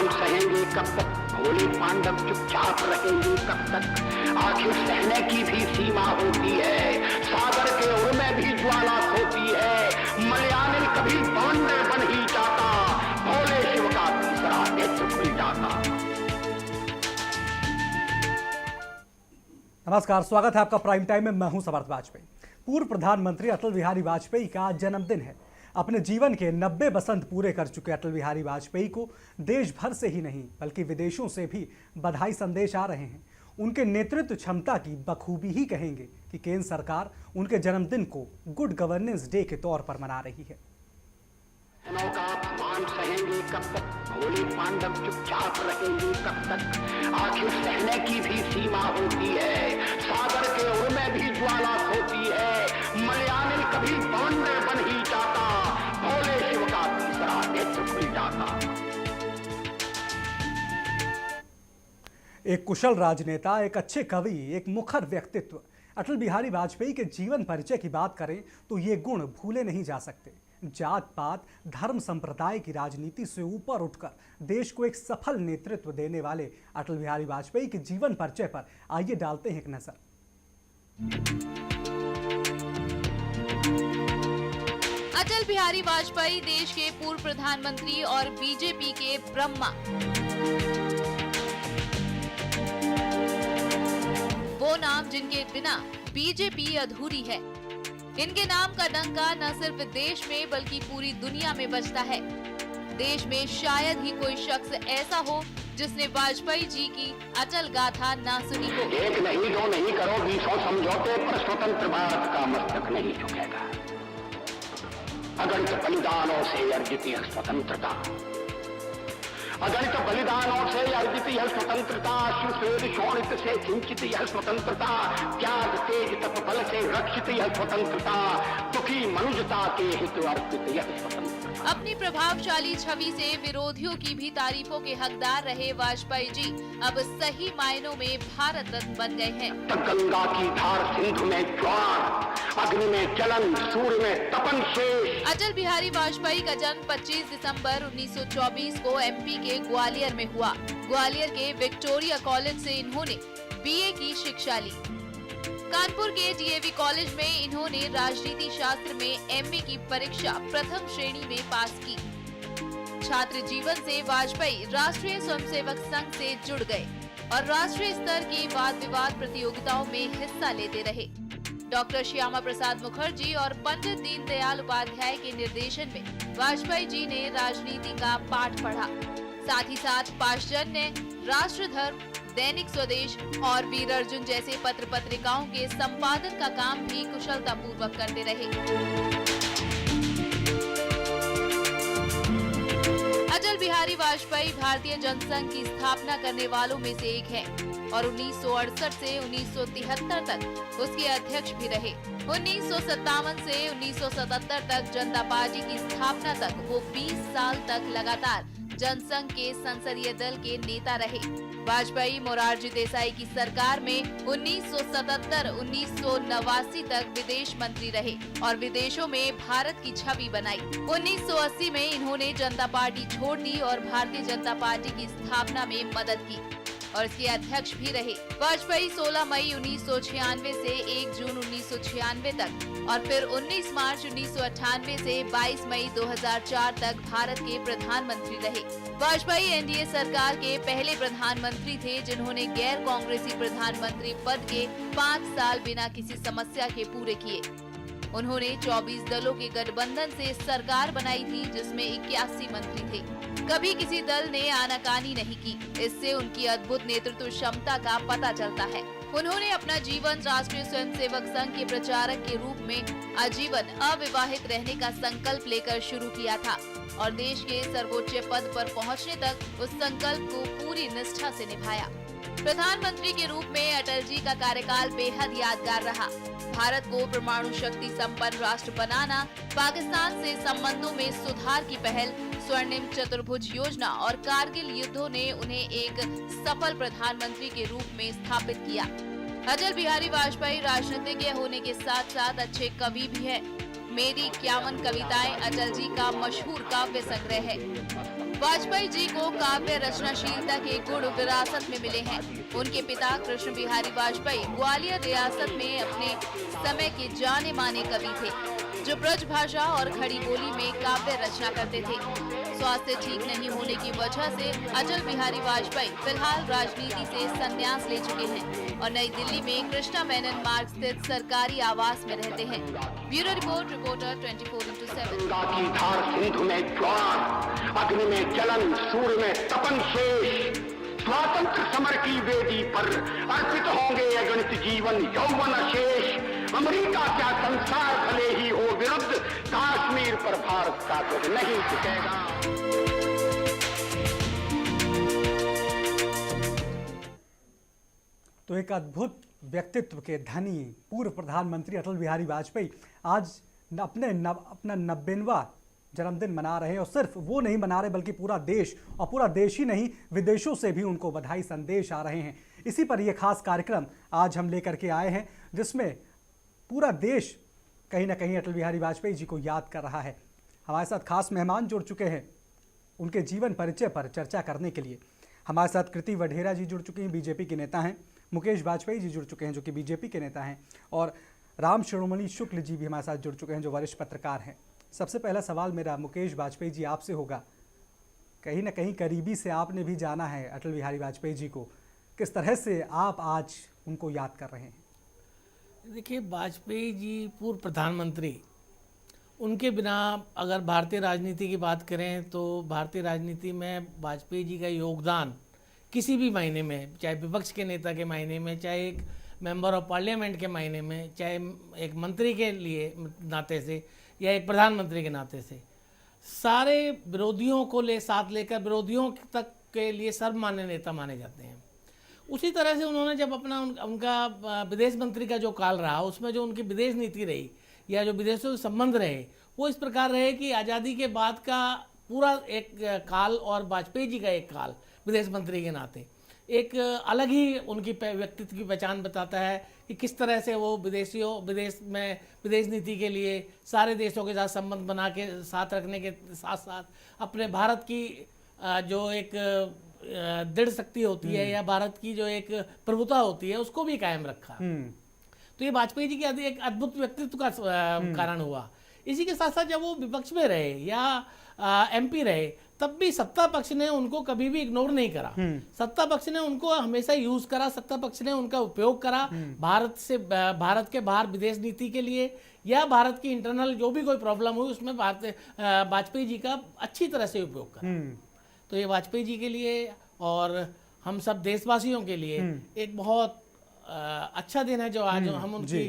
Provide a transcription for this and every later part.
अपमान सहेंगे कब तक, भोले पांडव चुपचाप रहेंगे कब तक। आखिर सहने की भी सीमा होती है, सागर के उर में भी ज्वाला होती है। मलयानिल कभी बवंडर बन ही जाता, भोले शिव का तीसरा नेत्र खुल जाता। नमस्कार, स्वागत है आपका प्राइम टाइम में। मैं हूं समर्थ वाजपेयी। पूर्व प्रधानमंत्री अटल बिहारी वाजपेयी का जन्मदिन है। अपने जीवन के 90 बसंत पूरे कर चुके अटल बिहारी वाजपेयी को देश भर से ही नहीं बल्कि विदेशों से भी बधाई संदेश आ रहे हैं। उनके नेतृत्व क्षमता की बखूबी ही कहेंगे कि केंद्र सरकार उनके जन्मदिन को गुड गवर्नेंस डे के तौर पर मना रही है। का अपमान सहेंगे कब तक, भोले पांडव चुपचाप रहेंगे कब तक। आखिर सहने की भी सीमा होती है, सागर के उर में भी ज्वाला होती है। मलयानिल कभी बवंडर बन ही जाता, भोले शिव का तीसरा नेत्र खुल जाता। एक कुशल राजनेता, एक अच्छे कवि, एक मुखर व्यक्तित्व। अटल बिहारी वाजपेयी के जीवन परिचय की बात करें तो ये गुण भूले नहीं जा सकते। जात पात धर्म संप्रदाय की राजनीति से ऊपर उठकर देश को एक सफल नेतृत्व देने वाले अटल बिहारी वाजपेयी के जीवन परिचय पर आइए डालते हैं एक नजर। अटल बिहारी वाजपेयी देश के पूर्व प्रधानमंत्री और बीजेपी के ब्रह्मा। वो नाम जिनके बिना बीजेपी अधूरी है। इनके नाम का डंका न सिर्फ देश में बल्कि पूरी दुनिया में बजता है। देश में शायद ही कोई शख्स ऐसा हो जिसने वाजपेयी जी की अटल गाथा ना सुनी हो। एक नहीं दो नहीं करो बीसों समझौते पर स्वतंत्र भारत का मस्तक नहीं झुकेगा। अगणित बलिदानों से अर्जित यह स्वतंत्रता, अगणित बलिदानों से अर्जित यह स्वतंत्रता, श्वेत शोणित से सिंचित यह स्वतंत्रता, त्याग तेज तप बल से रक्षित यह स्वतंत्रता, दुखी मनुष्यता के हित अर्पित यह स्वतंत्रता। अपनी प्रभावशाली छवि से विरोधियों की भी तारीफों के हकदार रहे वाजपेयी जी अब सही मायनों में भारत रत्न बन गए हैं। गंगा की धार, सिंधु में ज्वार, अग्नि में जलन, सूर्य में तपन शेष। अटल बिहारी वाजपेयी का जन्म 25 दिसंबर 1924 को एमपी के ग्वालियर में हुआ। ग्वालियर के विक्टोरिया कॉलेज से इन्होंने बीए की शिक्षा ली। कानपुर के डीएवी कॉलेज में इन्होंने राजनीति शास्त्र में एमए की परीक्षा प्रथम श्रेणी में पास की। छात्र जीवन से वाजपेयी राष्ट्रीय स्वयंसेवक संघ से जुड़ गए और राष्ट्रीय स्तर की वाद विवाद प्रतियोगिताओं में हिस्सा लेते रहे। डॉक्टर श्यामा प्रसाद मुखर्जी और पंडित दीनदयाल उपाध्याय के निर्देशन में वाजपेयी जी ने राजनीति का पाठ पढ़ा। साथ ही साथ पाषाण्य, राष्ट्र धर्म, दैनिक स्वदेश और वीर अर्जुन जैसे पत्र पत्रिकाओं के संपादन का काम भी कुशलता पूर्वक करते रहे। अटल बिहारी वाजपेयी भारतीय जनसंघ की स्थापना करने वालों में से एक है और 1968 से 1973 तक उसके अध्यक्ष भी रहे। 1957 से 1977 तक जनता पार्टी की स्थापना तक वो 20 साल तक लगातार जनसंघ के संसदीय दल के नेता रहे। वाजपेयी मोरारजी देसाई की सरकार में 1977-1989 तक विदेश मंत्री रहे और विदेशों में भारत की छवि बनाई। 1980 में इन्होंने जनता पार्टी छोड़ दी और भारतीय जनता पार्टी की स्थापना में मदद की और इसके अध्यक्ष भी रहे। वाजपेयी 16 मई 1996 से 1 जून 1996 तक और फिर 19 मार्च 1998 से 22 मई 2004 तक भारत के प्रधानमंत्री रहे। वाजपेयी एनडीए सरकार के पहले प्रधानमंत्री थे जिन्होंने गैर कांग्रेसी प्रधानमंत्री पद के 5 साल बिना किसी समस्या के पूरे किए। उन्होंने 24 दलों के गठबंधन से सरकार बनाई थी जिसमें 81 मंत्री थे। कभी किसी दल ने आनाकानी नहीं की। इससे उनकी अद्भुत नेतृत्व क्षमता का पता चलता है। उन्होंने अपना जीवन राष्ट्रीय स्वयंसेवक संघ के प्रचारक के रूप में आजीवन अविवाहित रहने का संकल्प लेकर शुरू किया था और देश के सर्वोच्च पद पर पहुंचने तक उस संकल्प को पूरी निष्ठा से निभाया। प्रधानमंत्री के रूप में अटल जी का कार्यकाल बेहद यादगार रहा। भारत को परमाणु शक्ति संपन्न राष्ट्र बनाना, पाकिस्तान से संबंधों में सुधार की पहल, स्वर्णिम चतुर्भुज योजना और कारगिल युद्धों ने उन्हें एक सफल प्रधानमंत्री के रूप में स्थापित किया। अटल बिहारी वाजपेयी राजनीतिज्ञ होने के साथ साथ अच्छे कवि भी हैं। मेरी 51 कविताएं अटल जी का मशहूर काव्य संग्रह है। वाजपेयी जी को काव्य रचनाशीलता के गुण विरासत में मिले हैं। उनके पिता कृष्ण बिहारी वाजपेयी ग्वालियर रियासत में अपने समय के जाने माने कवि थे, जो ब्रज भाषा और खड़ी बोली में काव्य रचना करते थे। स्वास्थ्य ठीक नहीं होने की वजह से अटल बिहारी वाजपेयी फिलहाल राजनीति से संन्यास ले चुके हैं और नई दिल्ली में कृष्णा मेनन मार्ग स्थित सरकारी आवास में रहते हैं। Bureau report, reporter 24x7। Ganga की धार सिंधु में ज्वार, अग्नि में जलन, सूर्य में तपन शेष, स्वातंत्र समर की वेदी पर अर्पित होंगे अगणित जीवन यौवन शेष। अमेरिका क्या संसार भले ही हो विरुद्ध, कश्मीर पर भारत का ध्वज नहीं झुकेगा। तो एक अद्भुत व्यक्तित्व के धनी पूर्व प्रधानमंत्री अटल बिहारी वाजपेयी आज अपना 90वां जन्मदिन मना रहे हैं। और सिर्फ वो नहीं मना रहे बल्कि पूरा देश, और पूरा देश ही नहीं विदेशों से भी उनको बधाई संदेश आ रहे हैं। इसी पर यह खास कार्यक्रम आज हम लेकर के आए हैं, जिसमें पूरा देश कहीं ना कहीं अटल बिहारी वाजपेयी जी को याद कर रहा है। हमारे साथ खास मेहमान जुड़ चुके हैं उनके जीवन परिचय पर चर्चा करने के लिए। हमारे साथ कृति वढेरा जी जुड़ चुकी हैं, बीजेपी के नेता हैं। मुकेश वाजपेयी जी जुड़ चुके हैं, जो कि बीजेपी के नेता हैं। और राम शिरोमणि शुक्ल जी भी हमारे साथ जुड़ चुके हैं, जो वरिष्ठ पत्रकार हैं। सबसे पहला सवाल मेरा मुकेश वाजपेयी जी आपसे होगा। कहीं ना कहीं करीबी से आपने भी जाना है अटल बिहारी वाजपेयी जी को, किस तरह से आप आज उनको याद कर रहे हैं? देखिए, वाजपेयी जी पूर्व प्रधानमंत्री, उनके बिना अगर भारतीय राजनीति की बात करें तो भारतीय राजनीति में वाजपेयी जी का योगदान किसी भी मायने में, चाहे विपक्ष के नेता के मायने में, चाहे एक मेंबर ऑफ पार्लियामेंट के मायने में, चाहे एक मंत्री के लिए नाते से या एक प्रधानमंत्री के नाते से, सारे विरोधियों को साथ लेकर विरोधियों तक के लिए सर्वमान्य नेता माने जाते हैं। उसी तरह से उन्होंने जब अपना उनका विदेश मंत्री का जो काल रहा, उसमें जो उनकी विदेश नीति रही या जो विदेशों से संबंध रहे, वो इस प्रकार रहे कि आज़ादी के बाद का पूरा एक काल और वाजपेयी जी का एक काल विदेश मंत्री के नाते एक अलग ही उनकी व्यक्तित्व की पहचान बताता है कि किस तरह से वो विदेश नीति के लिए सारे देशों के साथ संबंध बना के साथ रखने के साथ साथ अपने भारत की जो एक दृढ़ शक्ति होती है या भारत की जो एक प्रभुता होती है उसको भी कायम रखा। तो ये वाजपेयी जी के एक अद्भुत व्यक्तित्व का कारण हुआ। इसी के साथ साथ जब वो विपक्ष में रहे या एमपी रहे, तब भी सत्ता पक्ष ने उनको कभी भी इग्नोर नहीं करा। सत्ता पक्ष ने उनको हमेशा यूज करा, सत्ता पक्ष ने उनका उपयोग करा भारत के बाहर विदेश नीति के लिए या भारत की इंटरनल जो भी कोई प्रॉब्लम हुई उसमें वाजपेयी जी का अच्छी तरह से उपयोग करा। तो ये वाजपेयी जी के लिए और हम सब देशवासियों के लिए एक बहुत अच्छा दिन है जो आज हम उनकी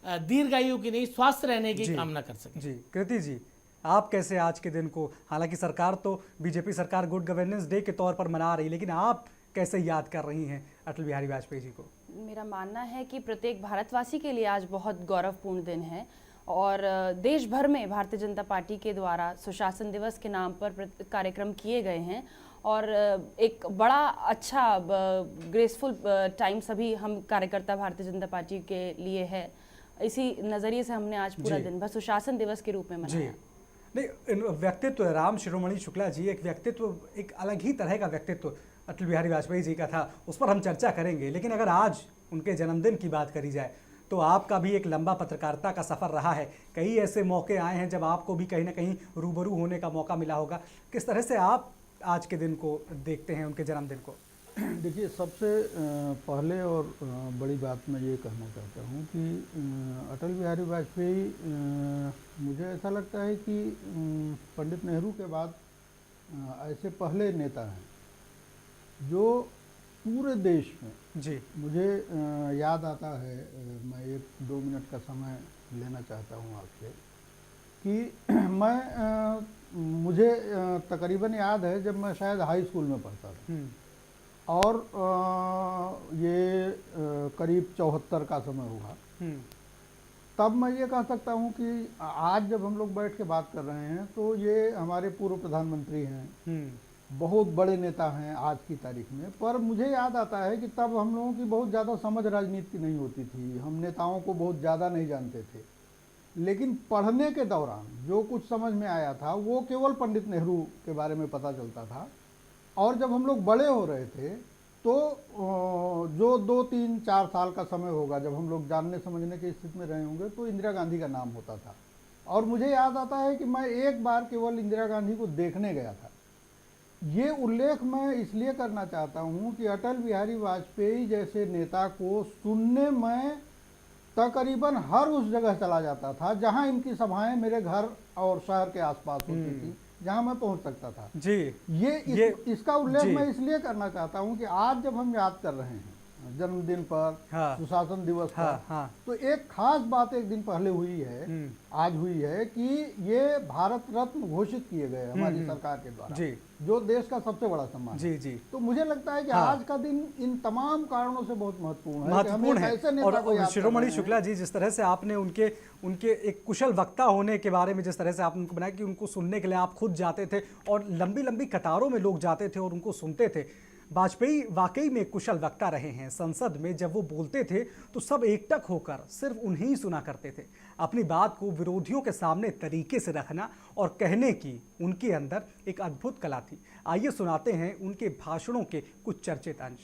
दीर्घायु की नहीं, स्वस्थ रहने की कामना कर सकें। जी कृति जी, आप कैसे आज के दिन को, हालांकि सरकार तो बीजेपी सरकार गुड गवर्नेंस डे के तौर पर मना रही, लेकिन आप कैसे याद कर रही हैं अटल बिहारी वाजपेयी जी को? मेरा मानना है कि प्रत्येक भारतवासी के लिए आज बहुत गौरवपूर्ण दिन है और देश भर में भारतीय जनता पार्टी के द्वारा सुशासन दिवस के नाम पर कार्यक्रम किए गए हैं और एक बड़ा अच्छा ग्रेसफुल टाइम सभी हम कार्यकर्ता भारतीय जनता पार्टी के लिए है। इसी नज़रिए से हमने आज पूरा दिन भर सुशासन दिवस के रूप में मनाया। नहीं, व्यक्तित्व राम शिरोमणि शुक्ला जी एक व्यक्तित्व, एक अलग ही तरह का व्यक्तित्व अटल बिहारी वाजपेयी जी का था, उस पर हम चर्चा करेंगे। लेकिन अगर आज उनके जन्मदिन की बात करी जाए तो आपका भी एक लंबा पत्रकारिता का सफ़र रहा है। कई ऐसे मौके आए हैं जब आपको भी कहीं ना कहीं रूबरू होने का मौका मिला होगा। किस तरह से आप आज के दिन को देखते हैं, उनके जन्मदिन को? देखिए, सबसे पहले और बड़ी बात मैं ये कहना चाहता हूँ कि अटल बिहारी वाजपेयी, मुझे ऐसा लगता है कि पंडित नेहरू के बाद ऐसे पहले नेता हैं जो पूरे देश में, जी मुझे याद आता है, मैं 1-2 मिनट का समय लेना चाहता हूँ आपसे कि मुझे तकरीबन याद है जब मैं शायद हाई स्कूल में पढ़ता था और ये करीब 74 का समय होगा, तब मैं ये कह सकता हूँ कि आज जब हम लोग बैठ के बात कर रहे हैं तो ये हमारे पूर्व प्रधानमंत्री हैं, बहुत बड़े नेता हैं आज की तारीख में। पर मुझे याद आता है कि तब हम लोगों की बहुत ज़्यादा समझ राजनीति की नहीं होती थी, हम नेताओं को बहुत ज़्यादा नहीं जानते थे। लेकिन पढ़ने के दौरान जो कुछ समझ में आया था वो केवल पंडित नेहरू के बारे में पता चलता था। और जब हम लोग बड़े हो रहे थे तो जो 2, 3, 4 साल का समय होगा जब हम लोग जानने समझने की स्थिति में रहे होंगे तो इंदिरा गांधी का नाम होता था। और मुझे याद आता है कि मैं एक बार केवल इंदिरा गांधी को देखने गया था। ये उल्लेख मैं इसलिए करना चाहता हूँ कि अटल बिहारी वाजपेयी जैसे नेता को सुनने में तकरीबन हर उस जगह चला जाता था जहाँ इनकी सभाएं मेरे घर और शहर के आसपास होती थी, जहाँ मैं पहुँच सकता था जी। इसका उल्लेख मैं इसलिए करना चाहता हूँ कि आज जब हम याद कर रहे हैं जन्मदिन पर, सुशासन दिवस पर, तो एक खास बात एक दिन पहले हुई है, आज हुई है कि ये भारत रत्न घोषित किए गए हमारी सरकार के द्वारा जी, जो देश का सबसे बड़ा सम्मान जी जी। तो मुझे लगता है कि आज का दिन इन तमाम कारणों से बहुत महत्वपूर्ण है। और शिरोमणि शुक्ला जी, जिस तरह से आपने उनके एक कुशल वक्ता होने के बारे में जिस तरह से आपने उनको बनाया कि उनको सुनने के लिए आप खुद जाते थे और लंबी लंबी कतारों में लोग जाते थे और उनको सुनते थे। वाजपेयी वाकई में कुशल वक्ता रहे हैं। संसद में जब वो बोलते थे तो सब एकटक होकर सिर्फ उन्हें ही सुना करते थे। अपनी बात को विरोधियों के सामने तरीके से रखना और कहने की उनके अंदर एक अद्भुत कला थी। आइए सुनाते हैं उनके भाषणों के कुछ चर्चित अंश।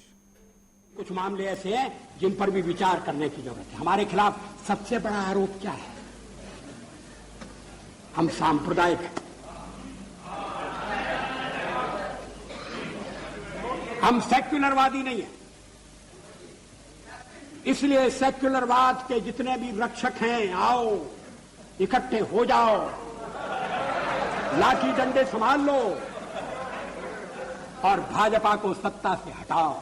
कुछ मामले ऐसे हैं जिन पर भी विचार करने की जरूरत है। हमारे खिलाफ सबसे बड़ा आरोप क्या है? हम सांप्रदायिक हैं, हम सेक्युलरवादी नहीं है। इसलिए सेक्युलरवाद के जितने भी रक्षक हैं, आओ इकट्ठे हो जाओ, लाठी डंडे संभाल लो और भाजपा को सत्ता से हटाओ।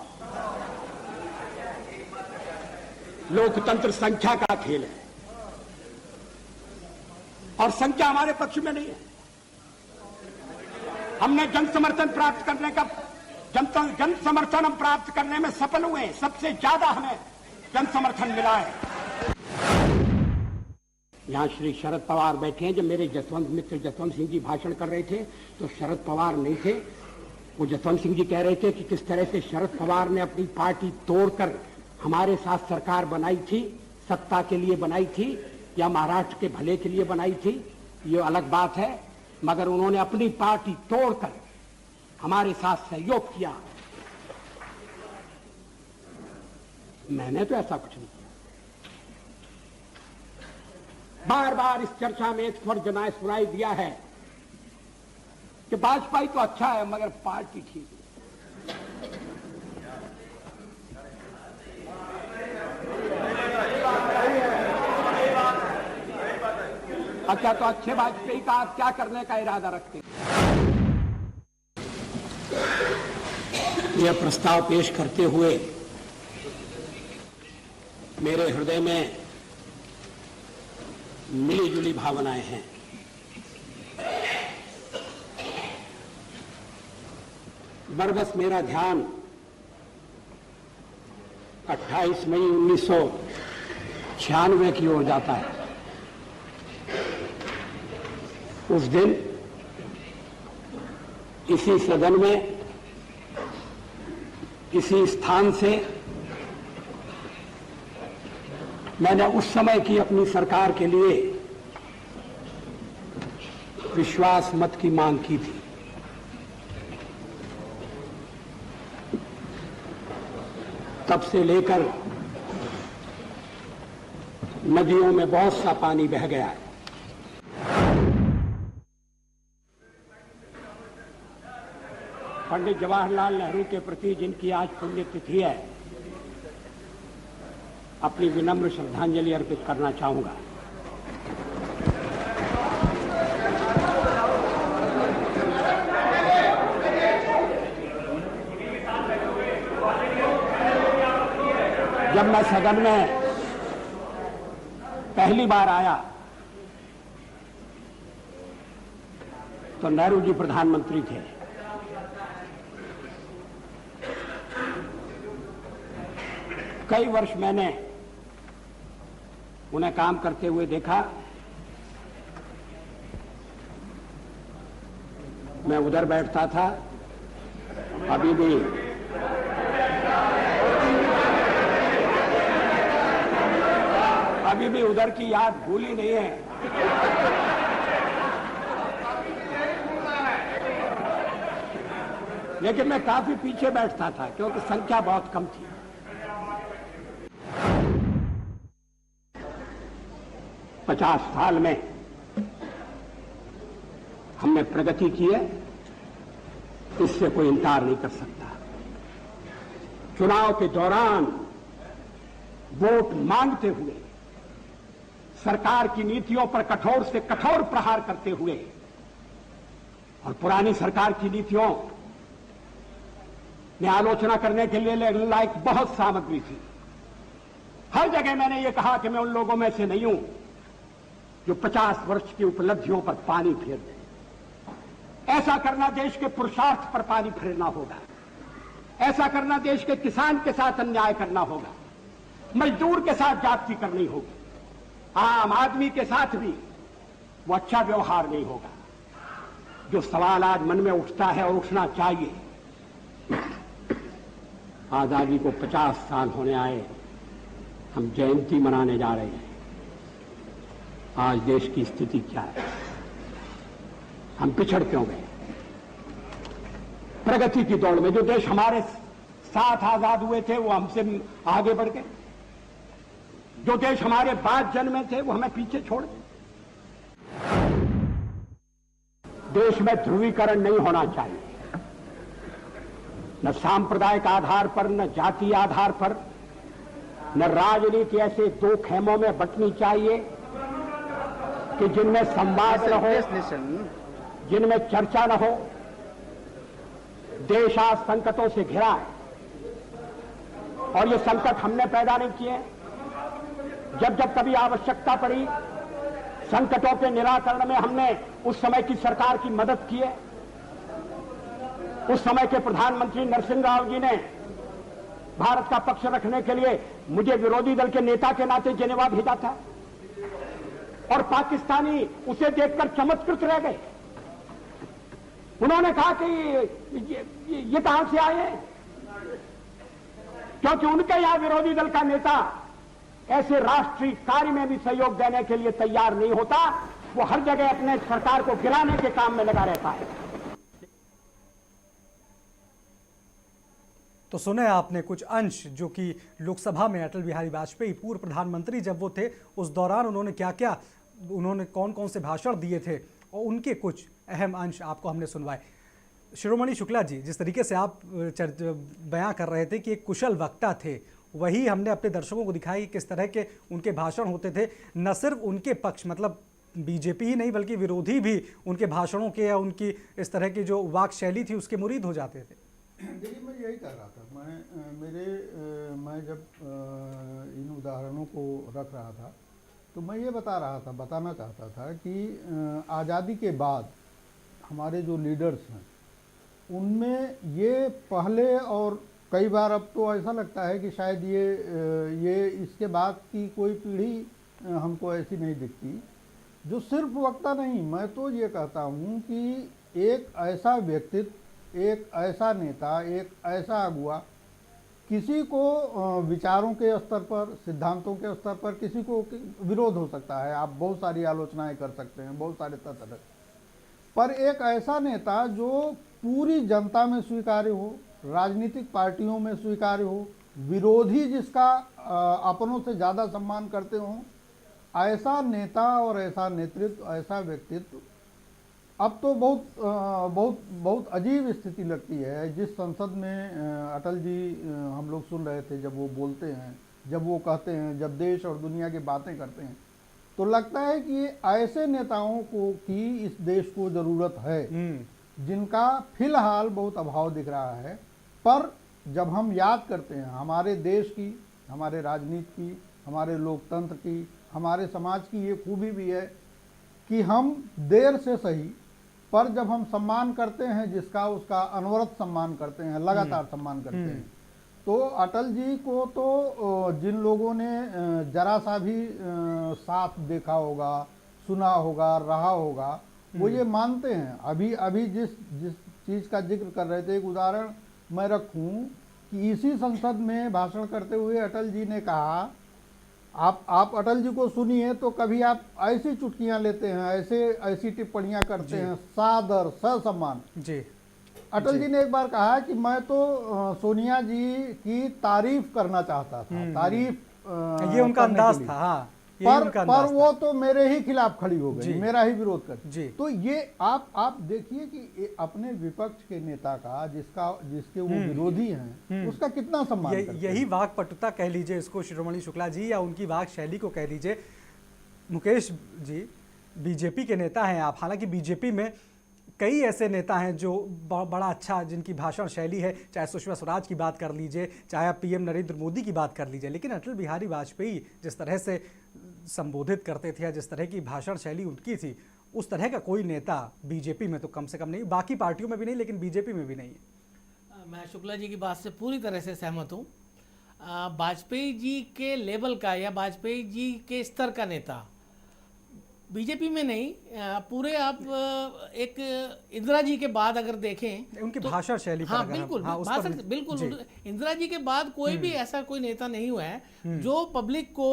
लोकतंत्र संख्या का खेल है और संख्या हमारे पक्ष में नहीं है। हमने जन समर्थन प्राप्त करने का जन समर्थन हम प्राप्त करने में सफल हुए। सबसे ज्यादा हमें जन समर्थन मिला है। यहां श्री शरद पवार बैठे हैं। जब मेरे मित्र जसवंत सिंह जी भाषण कर रहे थे तो शरद पवार नहीं थे। वो जसवंत सिंह जी कह रहे थे कि किस तरह से शरद पवार ने अपनी पार्टी तोड़कर हमारे साथ सरकार बनाई थी, सत्ता के लिए बनाई थी या महाराष्ट्र के भले के लिए बनाई थी, ये अलग बात है, मगर उन्होंने अपनी पार्टी तोड़कर हमारे साथ सहयोग किया। मैंने तो ऐसा कुछ नहीं किया। बार बार इस चर्चा में एक स्वर जनाए सुनाई दिया है कि वाजपेयी तो अच्छा है मगर पार्टी ठीक है। अच्छा, तो अच्छे वाजपेयी का आप क्या करने का इरादा रखते हैं? यह प्रस्ताव पेश करते हुए मेरे हृदय में मिली जुली भावनाएं हैं। बस मेरा ध्यान 28 मई 1996 की ओर जाता है। उस दिन इसी सदन में इसी स्थान से मैंने उस समय की अपनी सरकार के लिए विश्वास मत की मांग की थी। तब से लेकर नदियों में बहुत सा पानी बह गया है। पंडित जवाहरलाल नेहरू के प्रति जिनकी आज पुण्यतिथि है, अपनी विनम्र श्रद्धांजलि अर्पित करना चाहूंगा। जब मैं सदन में पहली बार आया तो नेहरू जी प्रधानमंत्री थे। कई वर्ष मैंने उन्हें काम करते हुए देखा। मैं उधर बैठता था, अभी भी उधर की याद भूली नहीं है। लेकिन मैं काफी पीछे बैठता था क्योंकि संख्या बहुत कम थी। पचास साल में हमने प्रगति की है, इससे कोई इनकार नहीं कर सकता। चुनाव के दौरान वोट मांगते हुए, सरकार की नीतियों पर कठोर से कठोर प्रहार करते हुए, और पुरानी सरकार की नीतियों ने आलोचना करने के लिए लायक बहुत सामग्री थी। हर जगह मैंने ये कहा कि मैं उन लोगों में से नहीं हूं जो 50 वर्ष की उपलब्धियों पर पानी फेर दे। ऐसा करना देश के पुरुषार्थ पर पानी फेरना होगा। ऐसा करना देश के किसान के साथ अन्याय करना होगा, मजदूर के साथ जाति करनी होगी, आम आदमी के साथ भी वो अच्छा व्यवहार नहीं होगा। जो सवाल आज मन में उठता है और उठना चाहिए, आजादी को 50 साल होने आए, हम जयंती मनाने जा रहे हैं। आज देश की स्थिति क्या है? हम पिछड़ क्यों गए? प्रगति की दौड़ में जो देश हमारे साथ आजाद हुए थे वो हमसे आगे बढ़ गए, जो देश हमारे बाद जन्मे थे वो हमें पीछे छोड़ गए। देश में ध्रुवीकरण नहीं होना चाहिए, न सांप्रदायिक आधार पर, न जातीय आधार पर, न राजनीति ऐसे दो खेमों में बंटनी चाहिए कि जिनमें संवाद न हो, जिनमें चर्चा न हो। देश आज संकटों से घिरा है और ये संकट हमने पैदा नहीं किए। जब जब कभी आवश्यकता पड़ी संकटों के निराकरण में हमने उस समय की सरकार की मदद की है। उस समय के प्रधानमंत्री नरसिंह राव जी ने भारत का पक्ष रखने के लिए मुझे विरोधी दल के नेता के नाते जेनेवा भेजा था और पाकिस्तानी उसे देखकर चमत्कृत रह गए। उन्होंने कहा कि ये कहां से आए हैं, क्योंकि उनके यहां विरोधी दल का नेता ऐसे राष्ट्रीय कार्य में भी सहयोग देने के लिए तैयार नहीं होता। वो हर जगह अपने सरकार को गिराने के काम में लगा रहता है। तो सुने आपने कुछ अंश जो कि लोकसभा में अटल बिहारी वाजपेयी पूर्व प्रधानमंत्री जब वो थे उस दौरान उन्होंने कौन कौन से भाषण दिए थे और उनके कुछ अहम अंश आपको हमने सुनवाए। शिरोमणि शुक्ला जी, जिस तरीके से आप बयां कर रहे थे कि एक कुशल वक्ता थे, वही हमने अपने दर्शकों को दिखाई किस तरह के उनके भाषण होते थे। न सिर्फ उनके पक्ष, मतलब बीजेपी ही नहीं बल्कि विरोधी भी उनके भाषणों के या उनकी इस तरह की जो वाक शैली थी उसके मुरीद हो जाते थे। देखिए, मैं यही कह रहा था। मैं जब इन उदाहरणों को रख रहा था तो मैं ये बताना चाहता था कि आज़ादी के बाद हमारे जो लीडर्स हैं उनमें ये पहले, और कई बार अब तो ऐसा लगता है कि शायद ये इसके बाद की कोई पीढ़ी हमको ऐसी नहीं दिखती जो सिर्फ वक्ता नहीं। मैं तो ये कहता हूँ कि एक ऐसा व्यक्तित्व, एक ऐसा नेता, एक ऐसा अगुआ, किसी को विचारों के स्तर पर, सिद्धांतों के स्तर पर किसी को विरोध हो सकता है, आप बहुत सारी आलोचनाएं कर सकते हैं, बहुत सारे तथ्य, पर एक ऐसा नेता जो पूरी जनता में स्वीकार्य हो, राजनीतिक पार्टियों में स्वीकार्य हो, विरोधी जिसका अपनों से ज़्यादा सम्मान करते हों, ऐसा नेता और ऐसा नेतृत्व, ऐसा व्यक्तित्व अब तो बहुत अजीब स्थिति लगती है। जिस संसद में अटल जी हम लोग सुन रहे थे, जब वो बोलते हैं, जब वो कहते हैं, जब देश और दुनिया की बातें करते हैं, तो लगता है कि ऐसे नेताओं की इस देश को ज़रूरत है जिनका फिलहाल बहुत अभाव दिख रहा है। पर जब हम याद करते हैं हमारे देश की, हमारे राजनीति की, हमारे लोकतंत्र की, हमारे समाज की ये खूबी भी है कि हम देर से सही पर जब हम सम्मान करते हैं जिसका, उसका अनवरत सम्मान करते हैं, लगातार सम्मान करते हैं। तो अटल जी को तो जिन लोगों ने जरा सा भी साथ देखा होगा, सुना होगा, रहा होगा, वो ये मानते हैं। अभी जिस चीज़ का जिक्र कर रहे थे, एक उदाहरण मैं रखूं कि इसी संसद में भाषण करते हुए अटल जी ने कहा, आप अटल जी को सुनिए तो कभी आप ऐसी चुटकियां लेते हैं, ऐसी टिप्पणियां करते हैं, सादर ससम्मान। जी अटल जी ने एक बार कहा कि मैं तो सोनिया जी की तारीफ करना चाहता था, तारीफ ये उनका करने के अंदाज लिए। था। हाँ, ये उनका पर अंदाज वो तो मेरे ही खिलाफ खड़ी हो जी। गई, मेरा ही विरोध कर। जी। तो ये आप देखिए कि अपने विपक्ष के नेता का जिसके वो विरोधी हैं, उसका कितना सम्मान करते हैं। यही वाक्पटुता कह लीजिए इसको शिरोमणि शुक्ला जी, या उनकी वाक शैली को कह लीजिए। मुकेश जी, बीजेपी के नेता हैं आप, हालांकि बीजेपी में कई ऐसे नेता हैं जो बड़ा अच्छा जिनकी भाषण शैली है, चाहे सुषमा स्वराज की बात कर लीजिए, चाहे आप पीएम नरेंद्र मोदी की बात कर लीजिए, लेकिन अटल बिहारी वाजपेयी जिस तरह से संबोधित करते थे या जिस तरह की भाषण शैली उनकी थी, उस तरह का कोई नेता बीजेपी में तो कम से कम नहीं, बाकी पार्टियों में भी नहीं, लेकिन बीजेपी में भी नहीं है। मैं शुक्ला जी की बात से पूरी तरह से सहमत हूँ। वाजपेयी जी के लेवल का या वाजपेयी जी के स्तर का नेता बीजेपी में नहीं, पूरे आप एक इंदिरा जी के बाद अगर देखें उनकी भाषा शैली पर हाँ अगर बिल्कुल, हाँ, उस भाषण पर बिल्कुल, इंदिरा जी के बाद कोई भी ऐसा कोई नेता नहीं हुआ है जो पब्लिक को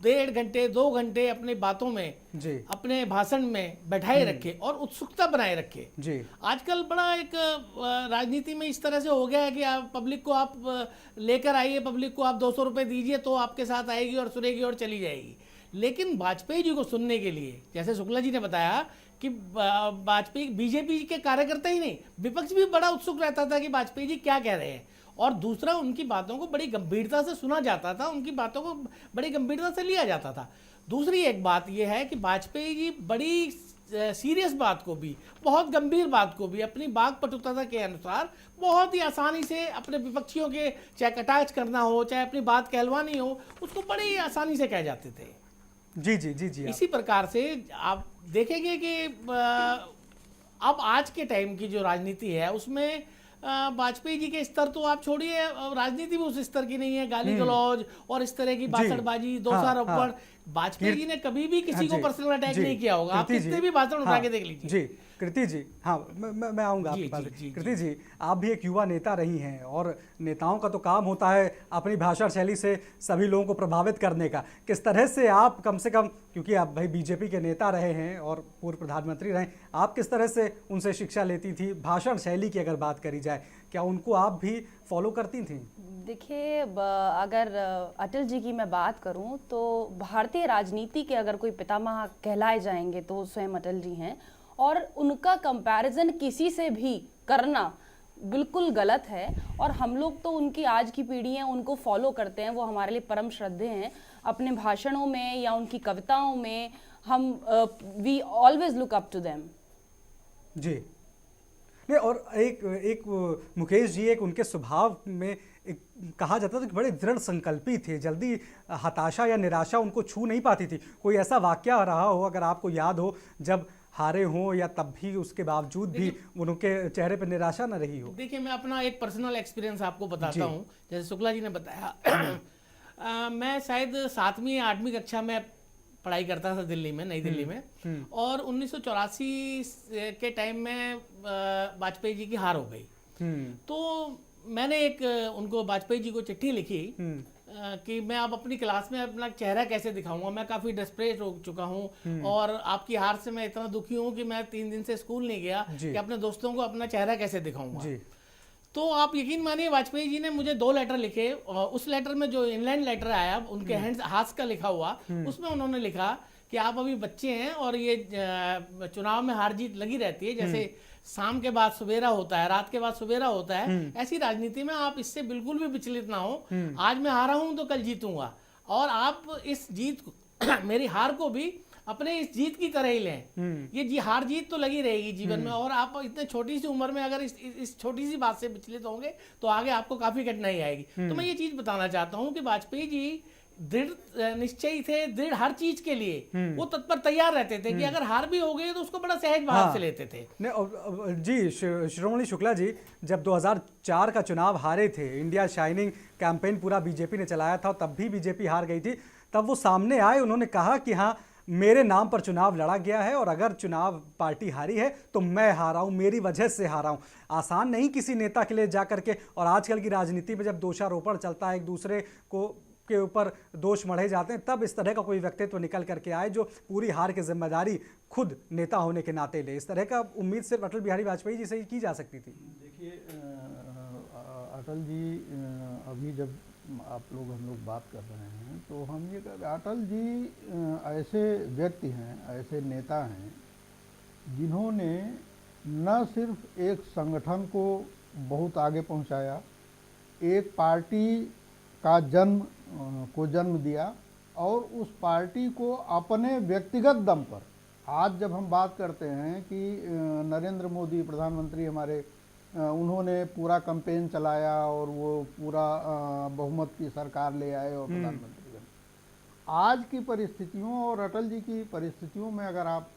1.5 घंटे 2 घंटे अपनी बातों में, जी, अपने भाषण में बैठाए रखे और उत्सुकता बनाए रखे। जी, आजकल बड़ा एक राजनीति में इस तरह से हो गया है कि आप पब्लिक को आप लेकर आइए, पब्लिक को आप 200 रुपए दीजिए तो आपके साथ आएगी और सुनेगी और चली जाएगी। लेकिन वाजपेयी जी को सुनने के लिए, जैसे शुक्ला जी ने बताया कि वाजपेयी बीजेपी के कार्यकर्ता ही नहीं, विपक्ष भी बड़ा उत्सुक रहता था कि वाजपेयी जी क्या कह रहे हैं, और दूसरा उनकी बातों को बड़ी गंभीरता से सुना जाता था, उनकी बातों को बड़ी गंभीरता से लिया जाता था। दूसरी एक बात यह है कि वाजपेयी जी बड़ी सीरियस बात को भी, बहुत गंभीर बात को भी अपनी वाक्पटुता के अनुसार बहुत ही आसानी से अपने विपक्षियों के, चाहे कटाक्ष करना हो, चाहे अपनी बात कहलवानी हो, उसको बड़ी आसानी से कह जाते थे। जी जी जी जी। इसी प्रकार से आप देखेंगे कि अब आज के टाइम की जो राजनीति है उसमें वाजपेयी जी के स्तर तो आप छोड़िए, राजनीति भी उस स्तर की नहीं है। गाली गलौज और इस तरह की भाषणबाजी, दोषारोपण, वाजपेयी जी ने कभी भी किसी को पर्सनल अटैक नहीं किया होगा। आप कितने भी भाषण उठा के देख लीजिए। जी कृति जी, हाँ मैं आऊँगा आपके पास। कृति जी, आप भी एक युवा नेता रही हैं और नेताओं का तो काम होता है अपनी भाषण शैली से सभी लोगों को प्रभावित करने का। किस तरह से आप कम से कम, क्योंकि आप भाई बीजेपी के नेता रहे हैं और पूर्व प्रधानमंत्री रहे, आप किस तरह से उनसे शिक्षा लेती थी? भाषण शैली की अगर बात करी जाए, क्या उनको आप भी फॉलो करती थी? देखिए, अगर अटल जी की मैं बात करूं तो भारतीय राजनीति के अगर कोई पितामह कहलाए जाएंगे तो स्वयं अटल जी हैं, और उनका कंपैरिजन किसी से भी करना बिल्कुल गलत है। और हम लोग तो उनकी आज की पीढ़ी है, उनको फॉलो करते हैं, वो हमारे लिए परम श्रद्धेय हैं। अपने भाषणों में या उनकी कविताओं में हम we always look up to them. जी नहीं, और एक मुकेश जी, एक उनके स्वभाव में कहा जाता था कि बड़े दृढ़ संकल्पी थे, जल्दी हताशा या निराशा उनको छू नहीं पाती थी। कोई ऐसा वाकया रहा हो अगर आपको याद हो, जब हारे हों या तब भी उसके बावजूद भी उनके चेहरे पर निराशा न रही हो? देखिए, मैं अपना एक पर्सनल एक्सपीरियंस आपको बताता हूँ। जैसे शुक्ला जी ने बताया मैं शायद 7वीं या 8वीं कक्षा में पढ़ाई करता था दिल्ली में, नई दिल्ली में, और 1984 के टाइम में वाजपेयी जी की हार हो गई। तो मैंने एक उनको वाजपेयी जी को चिट्ठी लिखी कि मैं अब अपनी क्लास में अपना चेहरा कैसे दिखाऊंगा, मैं काफ़ी डेस्परेट हो चुका हूं और आपकी हार से मैं इतना दुखी हूं कि मैं 3 दिन से स्कूल नहीं गया कि अपने दोस्तों को अपना चेहरा कैसे दिखाऊंगा। तो आप यकीन मानिए, वाजपेयी जी ने मुझे 2 लेटर लिखे, और उस लेटर में जो इनलैंड लेटर आया उनके हाथ का लिखा हुआ, उसमें उन्होंने लिखा कि आप अभी बच्चे हैं और ये चुनाव में हार जीत लगी रहती है, जैसे शाम के बाद सवेरा होता है, रात के बाद सवेरा होता है, ऐसी राजनीति में आप इससे बिल्कुल भी विचलित ना हो। आज मैं हारा हूं तो कल जीतूंगा, और आप इस जीत को मेरी हार को भी अपने इस जीत की तरह ही लें। ये हार जीत तो लगी रहेगी जीवन में, और आप इतने छोटी सी उम्र में अगर इस छोटी सी बात से विचलित होंगे तो आगे आपको काफी कठिनाई आएगी। तो मैं ये चीज बताना चाहता हूँ कि वाजपेयी जी दृढ़ निश्चयी थे, दृढ़ हर चीज के लिए वो तत्पर तैयार रहते थे कि अगर हार भी हो गई तो उसको बड़ा सहज भाव से लेते थे। जी शिरोमणि शुक्ला जी, जब 2004 का चुनाव हारे थे, इंडिया शाइनिंग कैंपेन पूरा बीजेपी ने चलाया था, तब भी बीजेपी हार गई थी, तब वो सामने आए, उन्होंने कहा कि हाँ मेरे नाम पर चुनाव लड़ा गया है और अगर चुनाव पार्टी हारी है तो मैं हारा हूं, मेरी वजह से हारा हूं। आसान नहीं किसी नेता के लिए जाकर के, और आजकल की राजनीति में जब दोषारोपण चलता है, एक दूसरे को के ऊपर दोष मढ़े जाते हैं, तब इस तरह का कोई व्यक्तित्व निकल करके आए जो पूरी हार की जिम्मेदारी खुद नेता होने के नाते ले। इस तरह का उम्मीद सिर्फ अटल बिहारी वाजपेयी जी से ही की जा सकती थी। देखिए अटल जी, अभी जब हम लोग बात कर रहे हैं तो हम ये कह अटल जी ऐसे व्यक्ति हैं, ऐसे नेता हैं जिन्होंने न सिर्फ एक संगठन को बहुत आगे पहुंचाया, एक पार्टी का जन्म दिया और उस पार्टी को अपने व्यक्तिगत दम पर, आज जब हम बात करते हैं कि नरेंद्र मोदी प्रधानमंत्री हमारे, उन्होंने पूरा कैंपेन चलाया और वो पूरा बहुमत की सरकार ले आए और प्रधानमंत्री बने। आज की परिस्थितियों और अटल जी की परिस्थितियों में अगर आप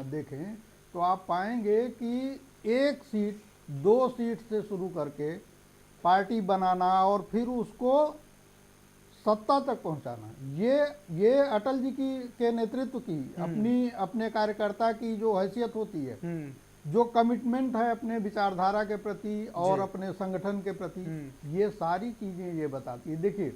देखें तो आप पाएंगे कि 1 सीट 2 सीट से शुरू करके पार्टी बनाना और फिर उसको सत्ता तक पहुंचाना, ये अटल जी के नेतृत्व की अपने कार्यकर्ता की जो हैसियत होती है, जो कमिटमेंट है अपने विचारधारा के प्रति और अपने संगठन के प्रति, ये सारी चीजें ये बताती है। देखिए,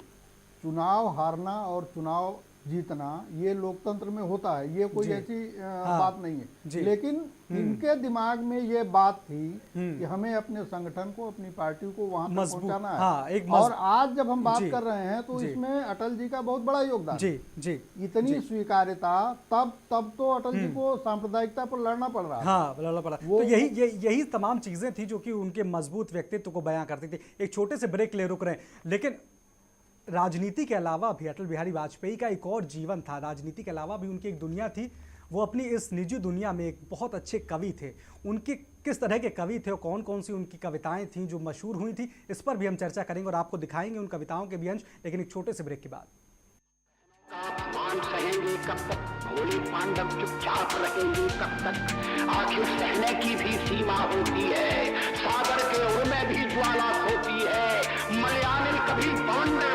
चुनाव हारना और चुनाव जीतना ये लोकतंत्र में होता है, ये कोई ऐसी बात नहीं है, लेकिन इनके दिमाग में ये बात थी कि हमें अपने संगठन को, अपनी पार्टी को वहां तक पहुंचाना है। और आज जब हम बात कर रहे हैं तो इसमें अटल जी का बहुत बड़ा योगदान है। इतनी स्वीकार्यता, तब तो अटल जी को सांप्रदायिकता पर लड़ना पड़ रहा है। लड़ना पड़ा। तो यही तमाम चीजें थी जो कि उनके मजबूत व्यक्तित्व को बयां करती थी। एक छोटे से ब्रेक ले रुक रहे हैं, लेकिन राजनीति के अलावा भी अटल बिहारी वाजपेयी का एक और जीवन था। राजनीति के अलावा भी उनकी एक दुनिया थी। वो अपनी इस निजी दुनिया में एक बहुत अच्छे कवि थे। उनके किस तरह के कवि थे और कौन कौन सी उनकी कविताएं थीं जो मशहूर हुई थी, इस पर भी हम चर्चा करेंगे और आपको दिखाएंगे उन कविताओं के भी अंश, लेकिन एक छोटे से ब्रेक के बाद। अपमान सहेंगे कब तक, भोले पांडव चुपचाप रहेंगे कब तक, आखिर सहने की भी सीमा होती है, सागर के ओर में भी ज्वाला होती है, मलयानिल कभी बांध